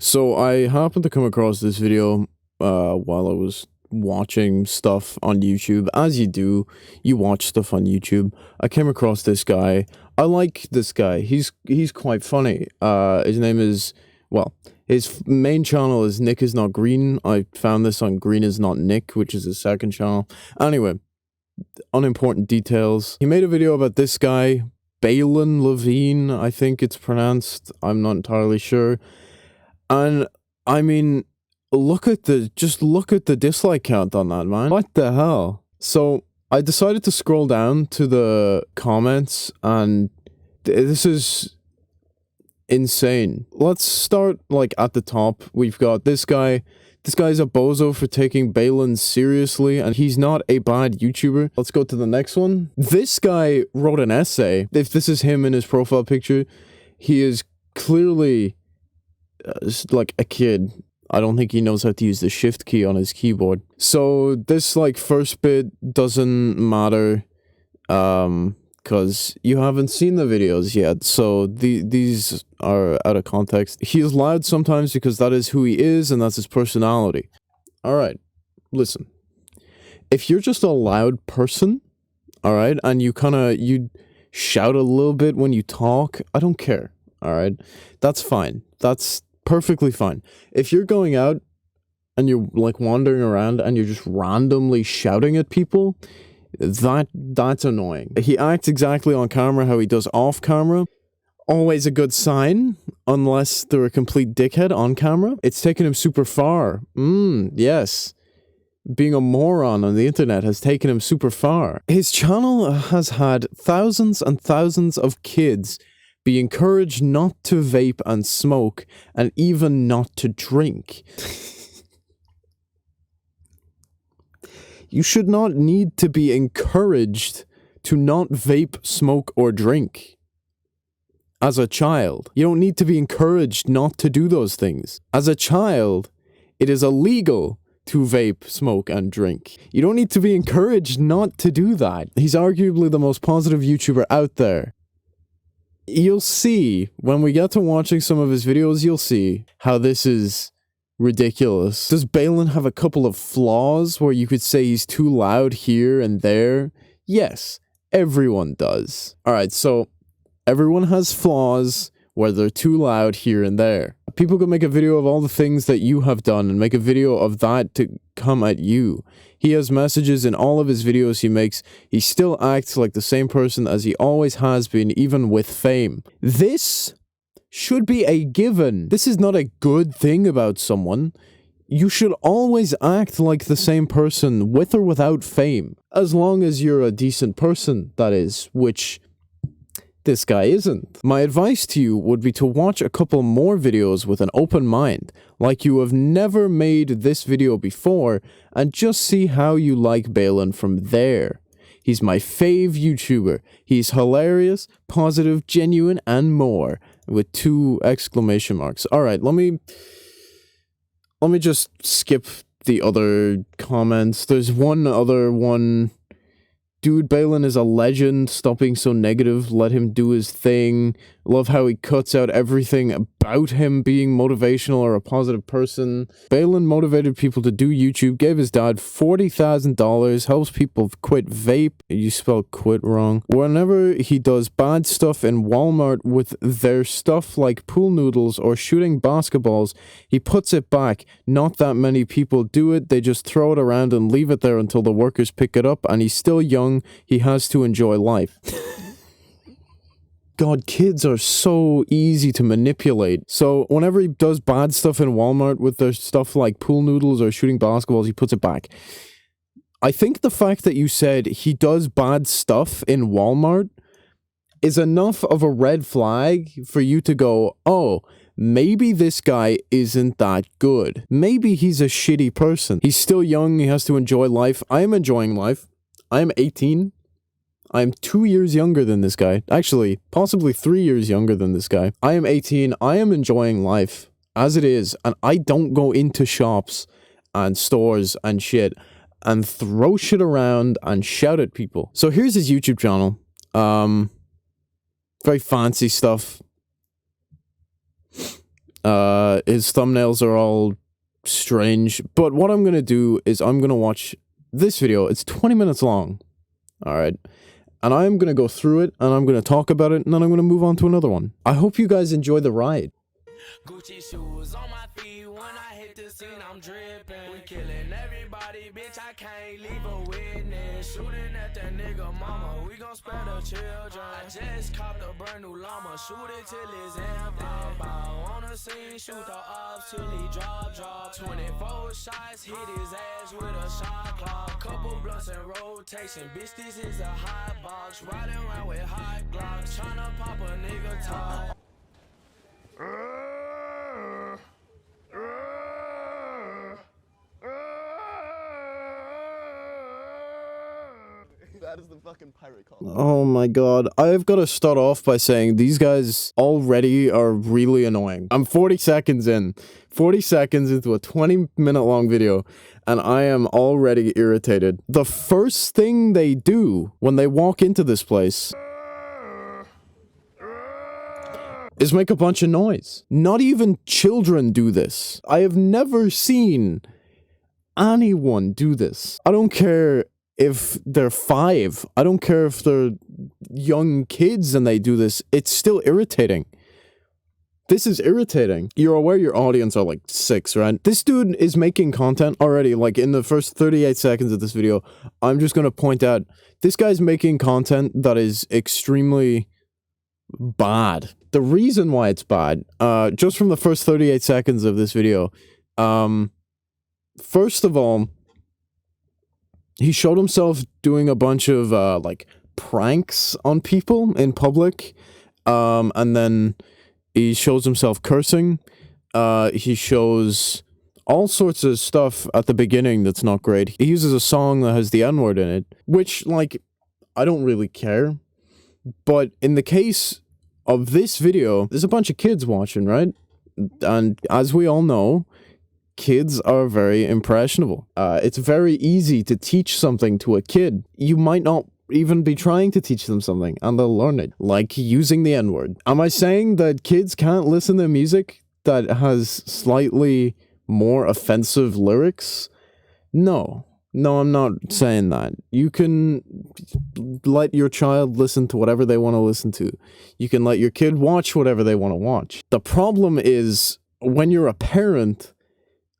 So I happened to come across this video while I was watching stuff on YouTube. As you do, you watch stuff on YouTube. I came across this guy. I like this guy. He's quite funny. His name is, well, his main channel is Nick is Not Green. I found this on Green is Not Nick, which is his second channel. Anyway, unimportant details. He made a video about this guy, Baylen Levine, I think it's pronounced. I'm not entirely sure. And I mean, look at the dislike count on that, man. What the hell? So I decided to scroll down to the comments, and this is insane. Let's start like at the top. We've got this guy. This guy's a bozo for taking Baylen seriously, and he's not a bad YouTuber. Let's go to the next one. This guy wrote an essay. If this is him in his profile picture, he is clearly like a kid. I don't think he knows how to use the shift key on his keyboard. So this like first bit doesn't matter because you haven't seen the videos yet, so these are out of context. He is loud sometimes because that is who he is and that's his personality. Alright, listen. If you're just a loud person, alright, and you shout a little bit when you talk, I don't care, alright? That's fine. That's perfectly fine. If you're going out and you're like wandering around and you're just randomly shouting at people, that's annoying. He acts exactly on camera how he does off camera. Always a good sign, unless they're a complete dickhead on camera. It's taken him super far. Yes. Being a moron on the internet has taken him super far. His channel has had thousands and thousands of kids be encouraged not to vape and smoke, and even not to drink. You should not need to be encouraged to not vape, smoke, or drink. As a child, you don't need to be encouraged not to do those things. As a child, it is illegal to vape, smoke, and drink. You don't need to be encouraged not to do that. He's arguably the most positive YouTuber out there. You'll see, when we get to watching some of his videos, you'll see how this is ridiculous. Does Baylen have a couple of flaws where you could say he's too loud here and there? Yes, everyone does. Alright, so everyone has flaws where they're too loud here and there. People could make a video of all the things that you have done and make a video of that to come at you. He has messages in all of his videos he makes. He still acts like the same person as he always has been, even with fame. This should be a given. This is not a good thing about someone. You should always act like the same person with or without fame. As long as you're a decent person, that is, which this guy isn't. My advice to you would be to watch a couple more videos with an open mind, like you have never made this video before, and just see how you like Baylen from there. He's my fave YouTuber. He's hilarious, positive, genuine, and more, with 2 exclamation marks. Alright, let me just skip the other comments. There's one other one. Dude, Baylen is a legend. Stop being so negative. Let him do his thing. Love how he cuts out everything about him being motivational or a positive person. Baylen motivated people to do YouTube, gave his dad $40,000, helps people quit vape. You spelled quit wrong. Whenever he does bad stuff in Walmart with their stuff like pool noodles or shooting basketballs, he puts it back. Not that many people do it. They just throw it around and leave it there until the workers pick it up, and he's still young. He has to enjoy life. God, kids are so easy to manipulate. So whenever he does bad stuff in Walmart with their stuff like pool noodles or shooting basketballs, he puts it back. I think the fact that you said he does bad stuff in Walmart is enough of a red flag for you to go, oh, maybe this guy isn't that good. Maybe he's a shitty person. He's still young. He has to enjoy life. I am enjoying life. I am 18. I'm 2 years younger than this guy. Actually, possibly 3 years younger than this guy. I am 18. I am enjoying life as it is. And I don't go into shops and stores and shit and throw shit around and shout at people. So here's his YouTube channel. Very fancy stuff. His thumbnails are all strange. But what I'm gonna do is I'm gonna watch this video. It's 20 minutes long. Alright. And I'm gonna go through it, and I'm gonna talk about it, and then I'm gonna move on to another one. I hope you guys enjoy the ride. Gucci shoes on my feet when I hit the scene, I'm dripping. We killing everybody, bitch, I can't leave a witness. Shooting at that nigga mama, we gon' spare the children. I just copped a brand new llama, shoot it till it's empty. Bow on the scene, shoot the ops till he drop. 24 shots, hit his ass with a shot clock. Couple blunts in rotation, bitch, this is a hot box. Riding around with hot glocks, tryna pop a nigga top. That is the fucking pirate call. Oh my god. I've got to start off by saying these guys already are really annoying. I'm 40 seconds in. 40 seconds into a 20-minute long video, and I am already irritated. The first thing they do when they walk into this place is make a bunch of noise. Not even children do this. I have never seen anyone do this. I don't care if they're 5. I don't care if they're young kids and they do this. It's still irritating. This is irritating. You're aware your audience are like 6, right? This dude is making content already, like in the first 38 seconds of this video. I'm just gonna point out, this guy's making content that is extremely bad. The reason why it's bad, just from the first 38 seconds of this video, first of all, he showed himself doing a bunch of, like, pranks on people in public, and then he shows himself cursing. He shows all sorts of stuff at the beginning that's not great. He uses a song that has the N-word in it, which, like, I don't really care. But in the case of this video, there's a bunch of kids watching, right? And as we all know, kids are very impressionable. It's very easy to teach something to a kid. You might not even be trying to teach them something, and they'll learn it. Like using the N-word. Am I saying that kids can't listen to music that has slightly more offensive lyrics? No. No, I'm not saying that. You can let your child listen to whatever they want to listen to. You can let your kid watch whatever they want to watch. The problem is when you're a parent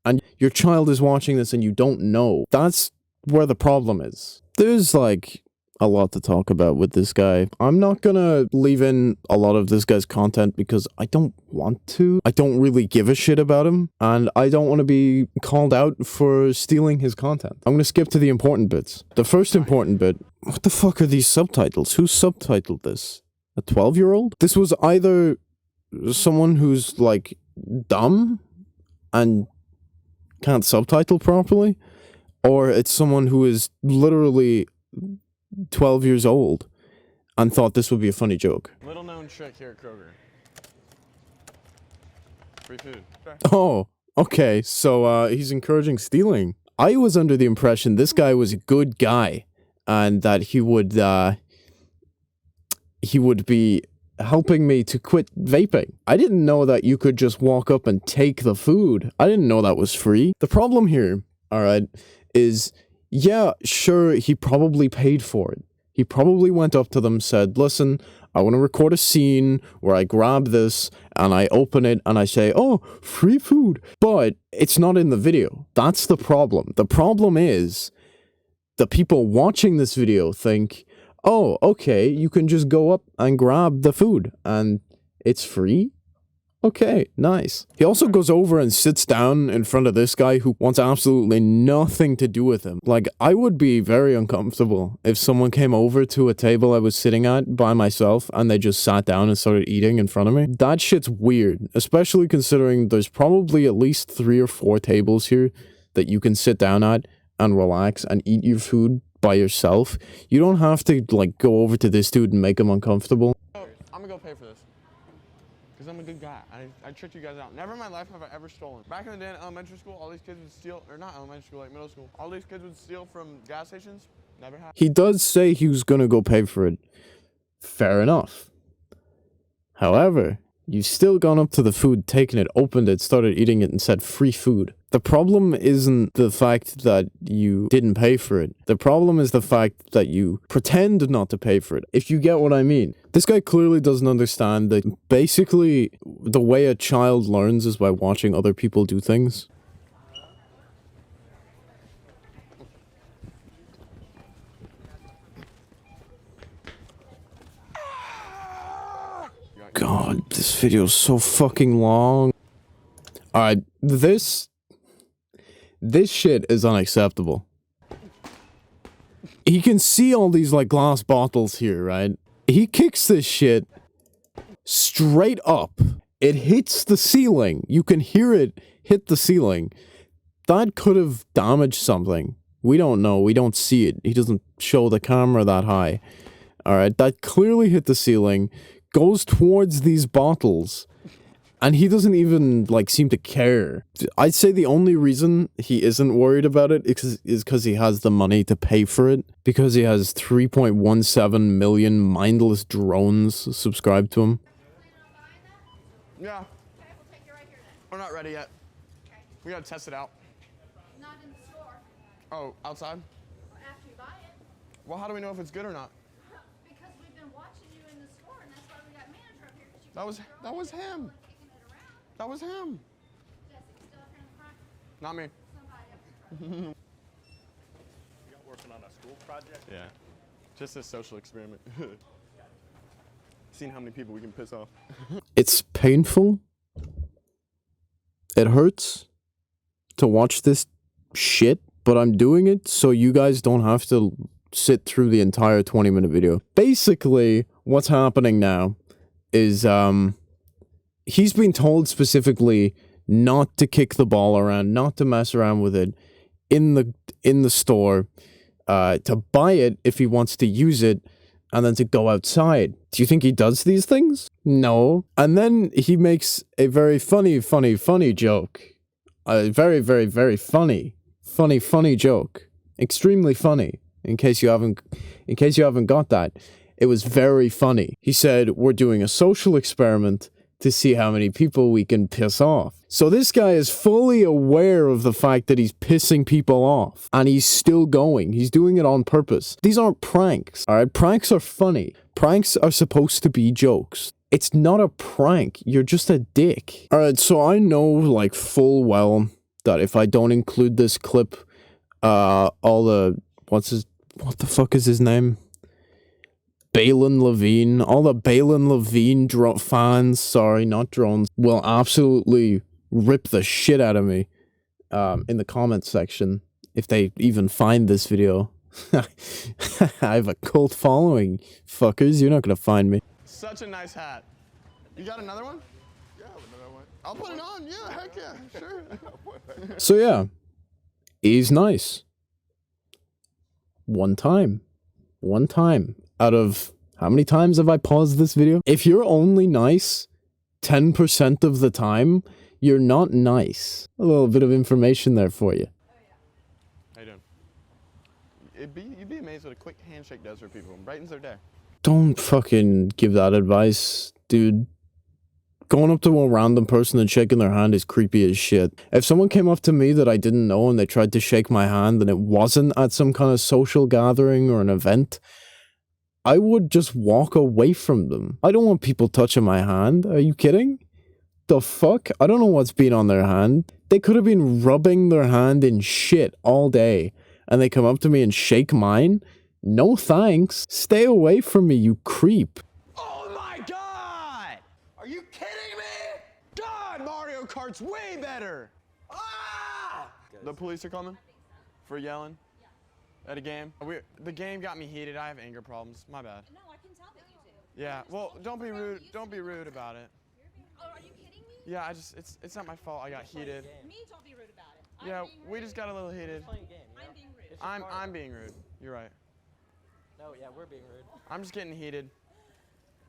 and your child is watching this and you don't know. That's where the problem is. There's like a lot to talk about with this guy. I'm not gonna leave in a lot of this guy's content because I don't want to. I don't really give a shit about him, and I don't want to be called out for stealing his content. I'm gonna skip to the important bits. The first important bit, what the fuck are these subtitles? Who subtitled this? A 12-year-old? This was either someone who's like dumb and can't subtitle properly, or it's someone who is literally 12 years old and thought this would be a funny joke. Little known trick here at Kroger. Free food. Okay. Oh, okay, so he's encouraging stealing. I was under the impression this guy was a good guy and that he would be helping me to quit vaping. I didn't know that you could just walk up and take the food. I didn't know that was free. The problem here, alright, is yeah, sure, he probably paid for it. He probably went up to them, said, listen, I want to record a scene where I grab this and I open it and I say, oh, free food. But it's not in the video. That's the problem. The problem is the people watching this video think, oh, okay, you can just go up and grab the food and it's free? Okay, nice. He also goes over and sits down in front of this guy who wants absolutely nothing to do with him. Like, I would be very uncomfortable if someone came over to a table I was sitting at by myself and they just sat down and started eating in front of me. That shit's weird, especially considering there's probably at least 3 or 4 tables here that you can sit down at and relax and eat your food by yourself. You don't have to, like, go over to this dude and make him uncomfortable. I'm gonna go pay for this. Because I'm a good guy. I tricked you guys out. Never in my life have I ever stolen. Back in the day in elementary school, all these kids would steal, or not elementary school, like middle school. All these kids would steal from gas stations. Never happened. He does say he was gonna go pay for it. Fair enough. However, You've still gone up to the food, taken it, opened it, started eating it, and said free food. The problem isn't the fact that you didn't pay for it. The problem is the fact that you pretend not to pay for it, if you get what I mean. This guy clearly doesn't understand that basically the way a child learns is by watching other people do things. God, this video is so fucking long. Alright, this shit is unacceptable. He can see all these, like, glass bottles here, right? He kicks this shit straight up. It hits the ceiling. You can hear it hit the ceiling. That could have damaged something. We don't know. We don't see it. He doesn't show the camera that high. Alright, that clearly hit the ceiling. Goes towards these bottles, and he doesn't even, like, seem to care. I'd say the only reason he isn't worried about it is because he has the money to pay for it, because he has 3.17 million mindless drones subscribed to him. Yeah. Okay, we'll take you right here then. We're not ready yet. Okay. We gotta test it out. Not in the store. Oh, outside? Well, after you buy it. Well, how do we know if it's good or not? Because we've been watching you in the store, and that's why we got manager up here. That was him. Kicking it around. That was him. Jesse, still up here in the front? Not me. Somebody up here. Y'all working on a school project? Yeah. Just a social experiment. Seeing how many people we can piss off. It's painful. It hurts to watch this shit, but I'm doing it so you guys don't have to sit through the entire 20-minute video. Basically, what's happening now is he's been told specifically not to kick the ball around, not to mess around with it in the store, to buy it if he wants to use it, and then to go outside. Do you think he does these things? No. And then he makes a very funny joke. A very, very, very funny joke. Extremely funny. In case you haven't got that. It was very funny. He said, we're doing a social experiment to see how many people we can piss off. So this guy is fully aware of the fact that he's pissing people off, and he's still going. He's doing it on purpose. These aren't pranks, alright? Pranks are funny. Pranks are supposed to be jokes. It's not a prank. You're just a dick. Alright, so I know, like, full well that if I don't include this clip, what the fuck is his name? Baylen Levine, all the Baylen Levine fans, sorry, not drones, will absolutely rip the shit out of me in the comments section if they even find this video. I have a cult following, fuckers. You're not gonna find me. Such a nice hat. You got another one? Yeah, another one. I'll put it on. Yeah, heck yeah, sure. So yeah, he's nice. One time. Out of how many times have I paused this video? If you're only nice 10% of the time, you're not nice. A little bit of information there for you. How you doing? You'd be amazed what a quick handshake does for people. Brightens their day. Don't fucking give that advice, dude. Going up to a random person and shaking their hand is creepy as shit. If someone came up to me that I didn't know and they tried to shake my hand and it wasn't at some kind of social gathering or an event, I would just walk away from them. I don't want people touching my hand. Are you kidding? The fuck? I don't know what's been on their hand. They could have been rubbing their hand in shit all day, and they come up to me and shake mine? No thanks. Stay away from me, you creep. Oh my god! Are you kidding me? God, Mario Kart's way better! Ah! The police are coming for yelling at a game. The game got me heated. I have anger problems. My bad. No, I can tell that you do. Yeah, well, don't be rude. Don't be rude about it. Oh, are you kidding me? Yeah, it's not my fault. I got heated. Me, don't be rude about it. Yeah, we just got a little heated. I'm being rude. I'm being rude. You're right. No, yeah, we're being rude. I'm just getting heated.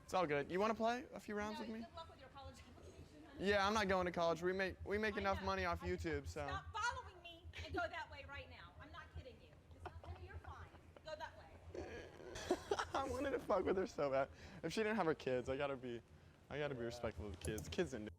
It's all good. You want to play a few rounds with me? Good luck with your college application, honey. Yeah, I'm not going to college. We make enough money off YouTube, so. Stop following me and go that way right now. I'm not kidding you. Honey, you're fine. Go that way. I wanted to fuck with her so bad. If she didn't have her kids, I gotta be I gotta be respectful of the kids. Kids didn't do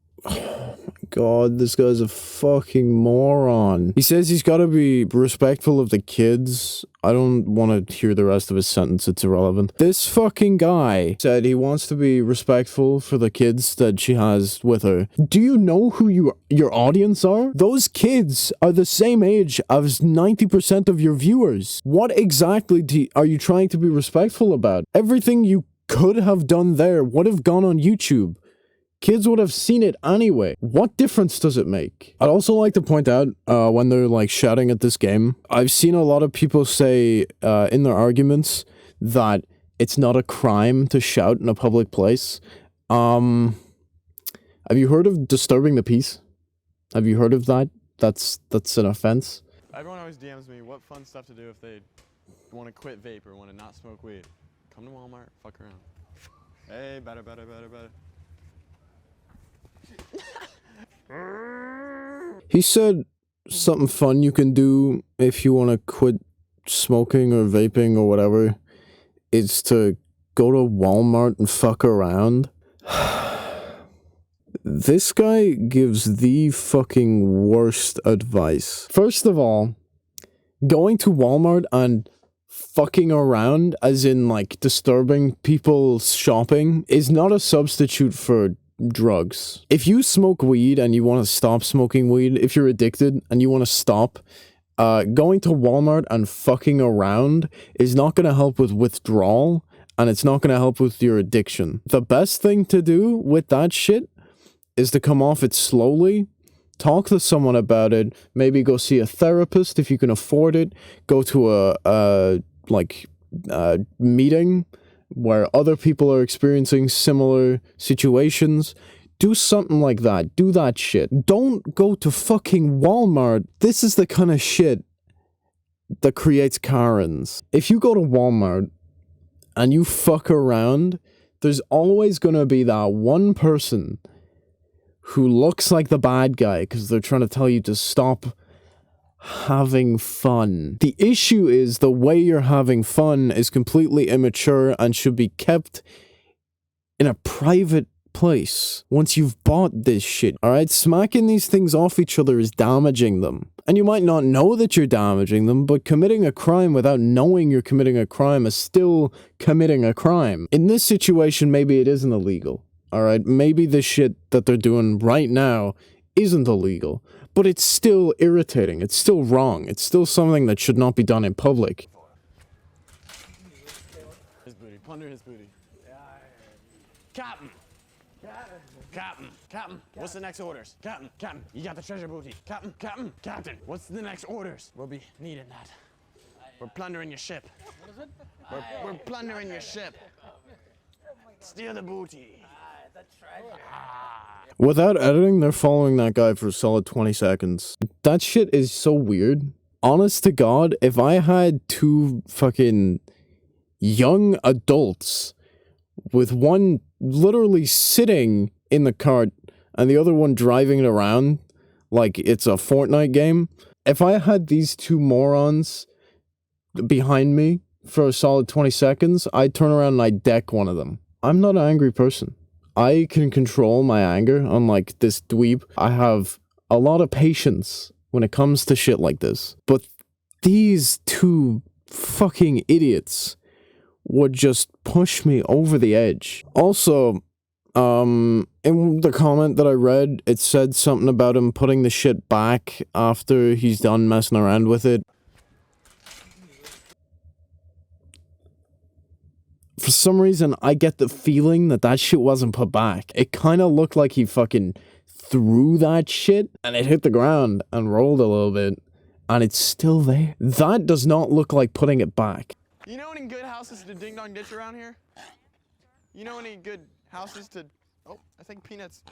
God, this guy's a fucking moron. He says he's gotta be respectful of the kids. I don't want to hear the rest of his sentence, it's irrelevant. This fucking guy said he wants to be respectful for the kids that she has with her. Do you know who your audience are? Those kids are the same age as 90% of your viewers. What exactly are you trying to be respectful about? Everything you could have done there would have gone on YouTube. Kids would have seen it anyway. What difference does it make? I'd also like to point out, when they're like shouting at this game, I've seen a lot of people say in their arguments that it's not a crime to shout in a public place. Have you heard of disturbing the peace? Have you heard of that? That's an offense. Everyone always DMs me what fun stuff to do if they want to quit vape or want to not smoke weed. Come to Walmart, fuck around. Hey, better. He said something fun you can do if you want to quit smoking or vaping or whatever is to go to Walmart and fuck around. This guy gives the fucking worst advice. First of all, going to Walmart and fucking around, as in like disturbing people's shopping, is not a substitute for drugs. If you smoke weed and you want to stop smoking weed, if you're addicted and you want to stop, going to Walmart and fucking around is not going to help with withdrawal, and it's not going to help with your addiction. The best thing to do with that shit is to come off it slowly, talk to someone about it, maybe go see a therapist if you can afford it, go to a meeting where other people are experiencing similar situations. Do something like that. Do that shit. Don't go to fucking Walmart. This is the kind of shit that creates Karens. If you go to Walmart and you fuck around, there's always gonna be that one person who looks like the bad guy because they're trying to tell you to stop having fun. The issue is the way you're having fun is completely immature and should be kept in a private place once you've bought this shit. Alright, smacking these things off each other is damaging them. And you might not know that you're damaging them, but committing a crime without knowing you're committing a crime is still committing a crime. In this situation, maybe it isn't illegal. Alright, maybe the shit that they're doing right now isn't illegal. But it's still irritating. It's still wrong. It's still something that should not be done in public. His booty. Plunder his booty. Captain! Captain! What's the next orders? Captain! You got the treasure booty. Captain! What's the next orders? We'll be needing that. We're plundering your ship. What is it? We're plundering your ship. Steal the booty. The treasure. Without editing, they're following that guy for a solid 20 seconds. That shit is so weird. Honest to God, if I had two fucking young adults with one literally sitting in the cart and the other one driving it around like it's a Fortnite game, if I had these two morons behind me for a solid 20 seconds, I'd turn around and I'd deck one of them. I'm not an angry person. I can control my anger, unlike this dweeb. I have a lot of patience when it comes to shit like this. But these two fucking idiots would just push me over the edge. Also, in the comment that I read, it said something about him putting the shit back after he's done messing around with it. For some reason, I get the feeling that that shit wasn't put back. It kind of looked like he fucking threw that shit and it hit the ground and rolled a little bit and it's still there. That does not look like putting it back. You know any good houses to ding dong ditch around here? You know any good houses to... Oh, I think Peanut's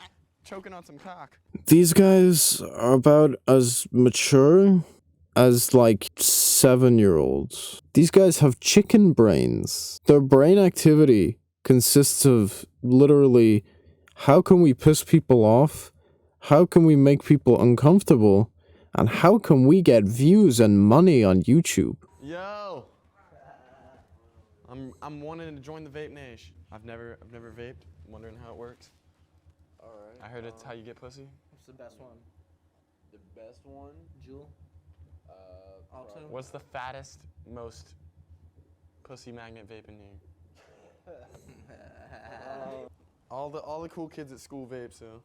choking on some cock. These guys are about as mature as like 7-year-olds. These guys have chicken brains. Their brain activity consists of literally, how can we piss people off? How can we make people uncomfortable? And how can we get views and money on YouTube? Yo! I'm wanting to join the vape nation. I've never vaped. I'm wondering how it works. Alright. I heard it's how you get pussy. What's the best one? The best one, Jewel? Alto? What's the fattest, most pussy magnet vape in here? All the cool kids at school vape, so.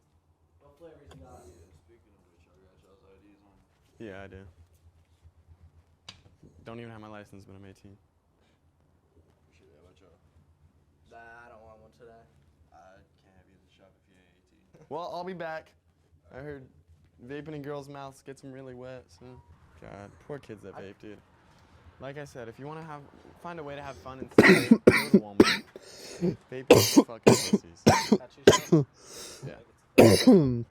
What flavors you got? Speaking of which, I got y'all's IDs on. Yeah, I do. Don't even have my license, but I'm 18. Shit, how about y'all? Nah, I don't want one today. I can't have you in the shop if you ain't 18. Well, I'll be back. I heard vaping in girls' mouths gets them really wet, so. God, poor kids that vape, dude. Like I said, if you want to find a way to have fun instead of vape, go to Walmart. Vaping is for fucking pussies. Yeah.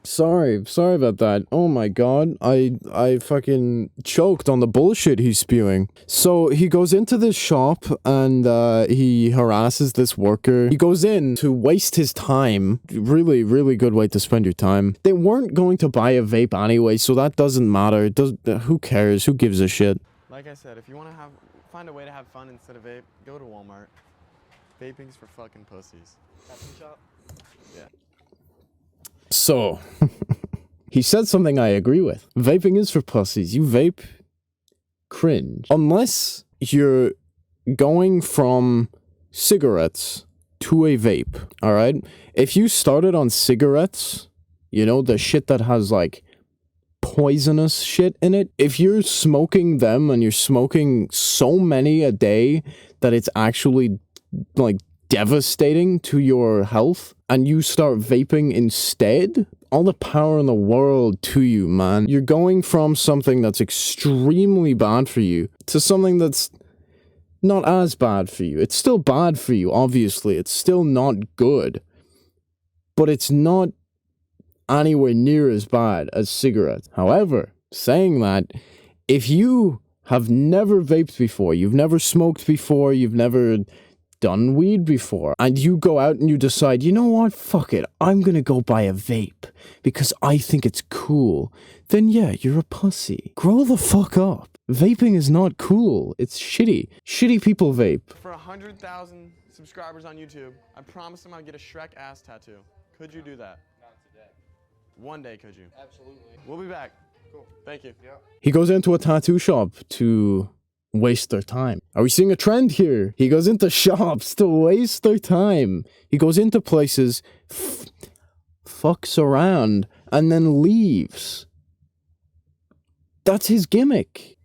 Sorry about that. Oh my god, I fucking choked on the bullshit he's spewing. So he goes into this shop and he harasses this worker. He goes in to waste his time. Really, really good way to spend your time. They weren't going to buy a vape anyway, so that doesn't matter. Who cares? Who gives a shit? Like I said, if you want to find a way to have fun instead of vape, go to Walmart. Vaping's for fucking pussies. Tattoo shop? Yeah. So, he said something I agree with. Vaping is for pussies. You vape, cringe. Unless you're going from cigarettes to a vape, alright? If you started on cigarettes, you know, the shit that has, like, poisonous shit in it, if you're smoking them and you're smoking so many a day that it's actually, like, devastating to your health, and you start vaping instead, all the power in the world to you, man. You're going from something that's extremely bad for you to something that's not as bad for you. It's still bad for you, obviously. It's still not good. But it's not anywhere near as bad as cigarettes. However, saying that, if you have never vaped before, you've never smoked before, you've never done weed before, and you go out and you decide, you know what, fuck it, I'm gonna go buy a vape because I think it's cool, then yeah, you're a pussy. Grow the fuck up. Vaping is not cool. It's shitty. Shitty people vape. For 100,000 subscribers on YouTube, I promised him I'd get a Shrek ass tattoo. Could you do that? Not today. One day, could you? Absolutely. We'll be back. Cool. Thank you. Yeah. He goes into a tattoo shop to waste their time. Are we seeing a trend here? He goes into shops to waste their time. He goes into places, fucks around, and then leaves. That's his gimmick.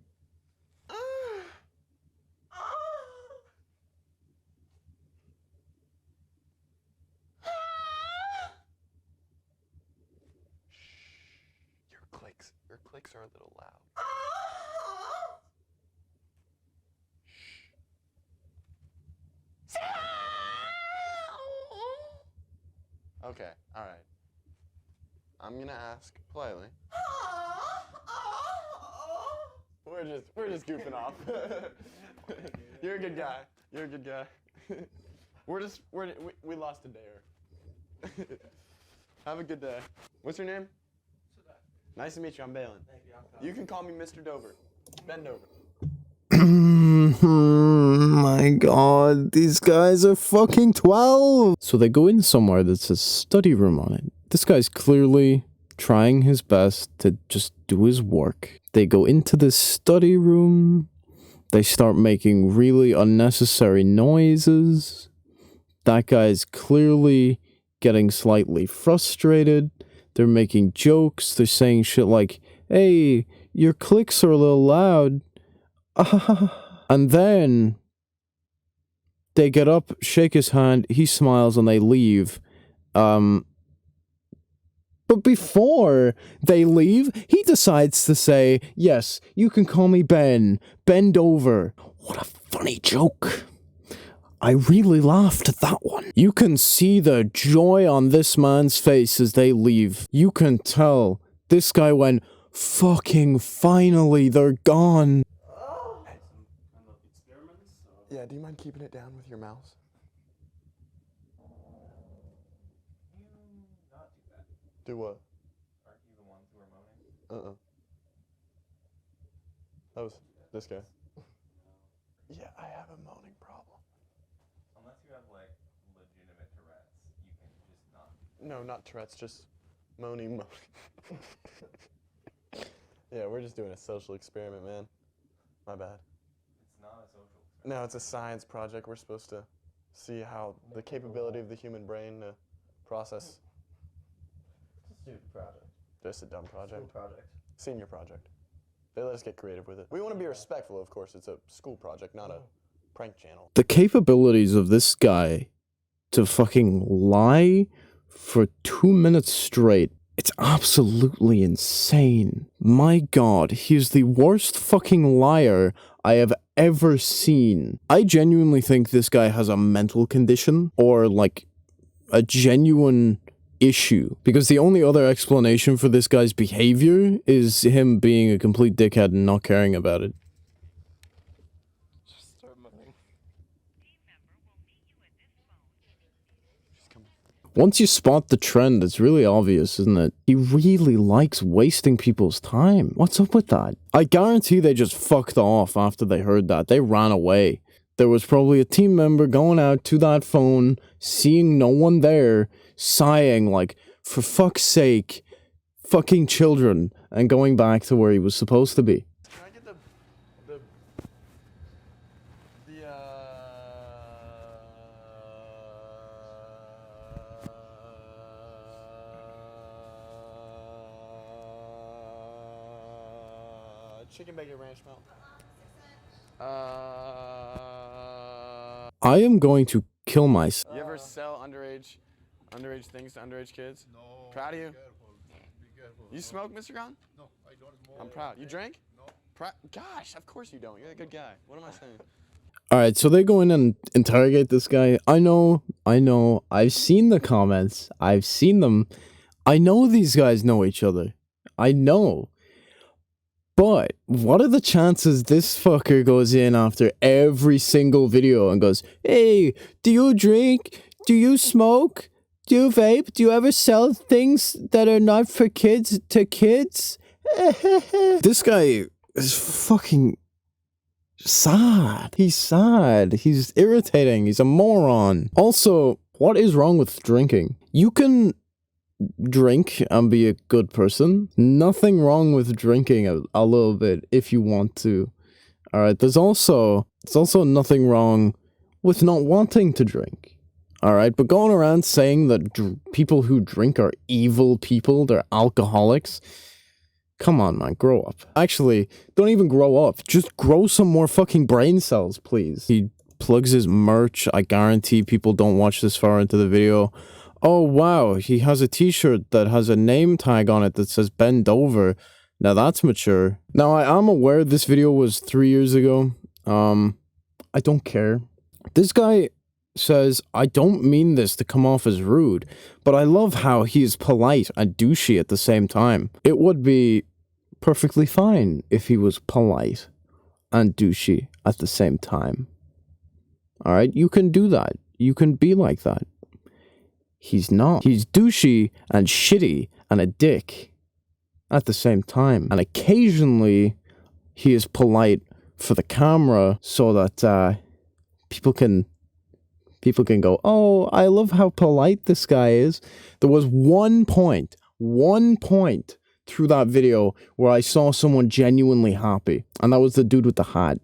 Your clicks are a little loud. Okay, all right. I'm gonna ask politely. We're just goofing off. You're a good guy. You're a good guy. We lost a dayer. Have a good day. What's your name? Nice to meet you. I'm Baylen. Thank you. You can call me Mr. Dover. Bend over. My god, these guys are fucking 12. So they go in somewhere that says study room on it. This guy's clearly trying his best to just do his work. They go into this study room. They start making really unnecessary noises. That guy's clearly getting slightly frustrated. They're making jokes. They're saying shit like, hey, your clicks are a little loud. And then they get up, shake his hand, he smiles, and they leave. But before they leave, he decides to say, yes, you can call me Ben. Bend over. What a funny joke. I really laughed at that one. You can see the joy on this man's face as they leave. You can tell this guy went, fucking finally, they're gone. Yeah, do you mind keeping it down with your mouse? Not do that. Do what? Aren't you the ones who are moaning? That was this guy. Yeah, I have a moaning problem. Unless you have like legitimate Tourette's, you can just not. No, not Tourette's, just moaning. Yeah, we're just doing a social experiment, man. My bad. It's not a social experiment. No, it's a science project. We're supposed to see how the capability of the human brain to process. It's a stupid project. Just a dumb project. School project. Senior project. They let us get creative with it. We want to be respectful, of course. It's a school project, not a prank channel. The capabilities of this guy to fucking lie for 2 minutes straight, it's absolutely insane. My god, he's the worst fucking liar I have ever seen. I genuinely think this guy has a mental condition or like a genuine issue, because the only other explanation for this guy's behavior is him being a complete dickhead and not caring about it. Just start moaning. Once you spot the trend, it's really obvious, isn't it? He really likes wasting people's time. What's up with that? I guarantee they just fucked off after they heard that. They ran away. There was probably a team member going out to that phone, seeing no one there, sighing like, for fuck's sake, fucking children, and going back to where he was supposed to be. Can I get the chicken bacon ranch melt? I am going to kill myself. You ever sell underage things to underage kids? No. Proud of you? Be careful. You smoke, Mr. Gon? No, I don't smoke. I'm proud. You drink? No. Gosh, of course you don't. You're a good guy. What am I saying? Alright, so they go in and interrogate this guy. I know. I've seen the comments. I've seen them. I know these guys know each other. I know. But what are the chances this fucker goes in after every single video and goes, hey, do you drink? Do you smoke? Do you vape? Do you ever sell things that are not for kids to kids? This guy is fucking sad. He's sad. He's irritating. He's a moron. Also, what is wrong with drinking? You can drink and be a good person. Nothing wrong with drinking a little bit if you want to. Alright, there's also nothing wrong with not wanting to drink. Alright, but going around saying that people who drink are evil people, they're alcoholics. Come on, man, grow up. Actually, don't even grow up. Just grow some more fucking brain cells, please. He plugs his merch. I guarantee people don't watch this far into the video. Oh, wow, he has a t-shirt that has a name tag on it that says bend over. Now that's mature. Now, I am aware this video was 3 years ago. I don't care. This guy says, I don't mean this to come off as rude, but I love how he is polite and douchey at the same time. It would be perfectly fine if he was polite and douchey at the same time. Alright, you can do that. You can be like that. He's not. He's douchey and shitty and a dick at the same time. And occasionally, he is polite for the camera so that people can go, oh, I love how polite this guy is. There was one point through that video where I saw someone genuinely happy. And that was the dude with the hat.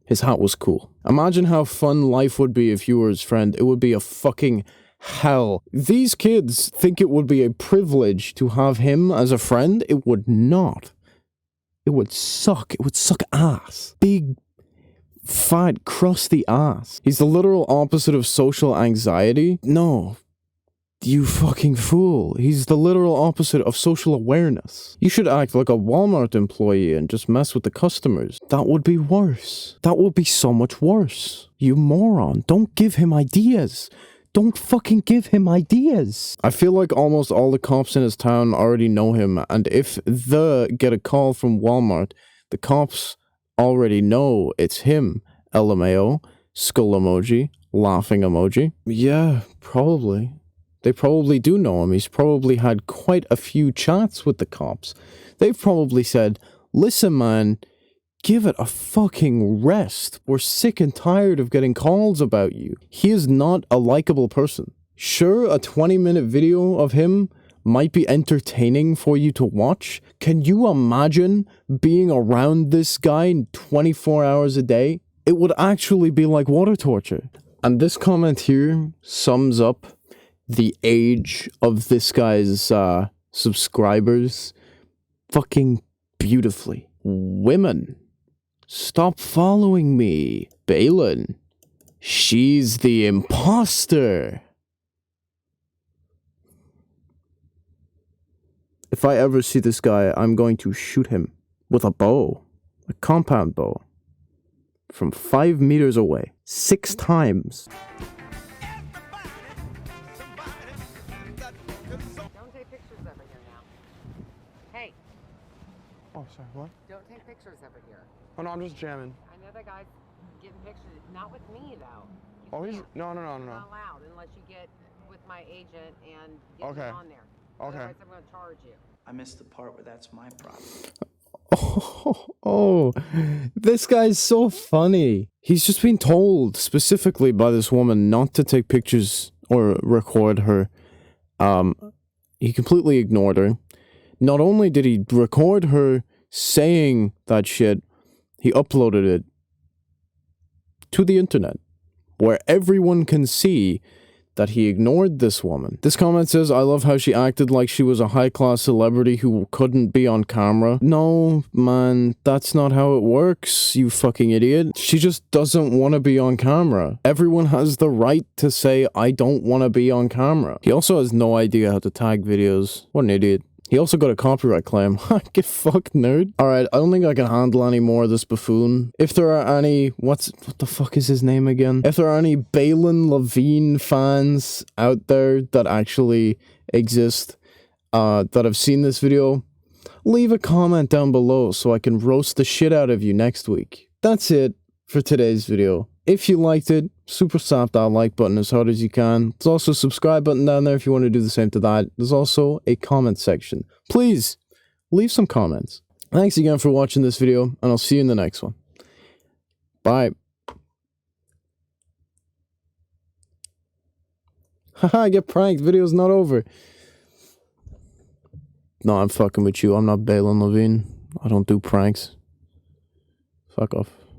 His hat was cool. Imagine how fun life would be if you were his friend. It would be a fucking hell. These kids think it would be a privilege to have him as a friend. It would not. It would suck. It would suck ass. Big, fat, crusty ass. He's the literal opposite of social anxiety. No. You fucking fool. He's the literal opposite of social awareness. You should act like a Walmart employee and just mess with the customers. That would be worse. That would be so much worse. You moron. Don't give him ideas. Don't fucking give him ideas. I feel like almost all the cops in his town already know him, and if they get a call from Walmart, the cops already know it's him. LMAO, skull emoji, laughing emoji. Yeah, probably. They probably do know him. He's probably had quite a few chats with the cops. They've probably said, listen, man, give it a fucking rest. We're sick and tired of getting calls about you. He is not a likable person. Sure, a 20-minute video of him might be entertaining for you to watch. Can you imagine being around this guy 24 hours a day? It would actually be like water torture. And this comment here sums up the age of this guy's subscribers fucking beautifully. Women, stop following me. Baylen, she's the imposter. If I ever see this guy, I'm going to shoot him with a bow, a compound bow, from 5 meters away, 6 times. Don't take pictures over here now. Hey, Oh, sorry, what? don't take pictures over here. Oh, no, I'm just jamming. I know that guy's getting pictures, not with me though. You Oh, he's, can't. no. You're not allowed unless you get with my agent and get Okay. me on there. Okay. Otherwise, I'm going to charge you. I missed the part where that's my problem. Oh, this guy's so funny. He's just been told specifically by this woman not to take pictures or record her. He completely ignored her. Not only did he record her saying that shit, he uploaded it to the internet, where everyone can see that he ignored this woman. This comment says, I love how she acted like she was a high-class celebrity who couldn't be on camera. No, man, that's not how it works, you fucking idiot. She just doesn't want to be on camera. Everyone has the right to say, I don't want to be on camera. He also has no idea how to tag videos. What an idiot. He also got a copyright claim. Get fucked, nerd. Alright, I don't think I can handle any more of this buffoon. If there are any... What the fuck is his name again? If there are any Baylen Levine fans out there that actually exist, that have seen this video, leave a comment down below so I can roast the shit out of you next week. That's it for today's video. If you liked it, super slap that like button as hard as you can. There's also a subscribe button down there if you want to do the same to that. There's also a comment section. Please, leave some comments. Thanks again for watching this video, and I'll see you in the next one. Bye. Haha, I get pranked. Video's not over. No, I'm fucking with you. I'm not Baylen Levine. I don't do pranks. Fuck off.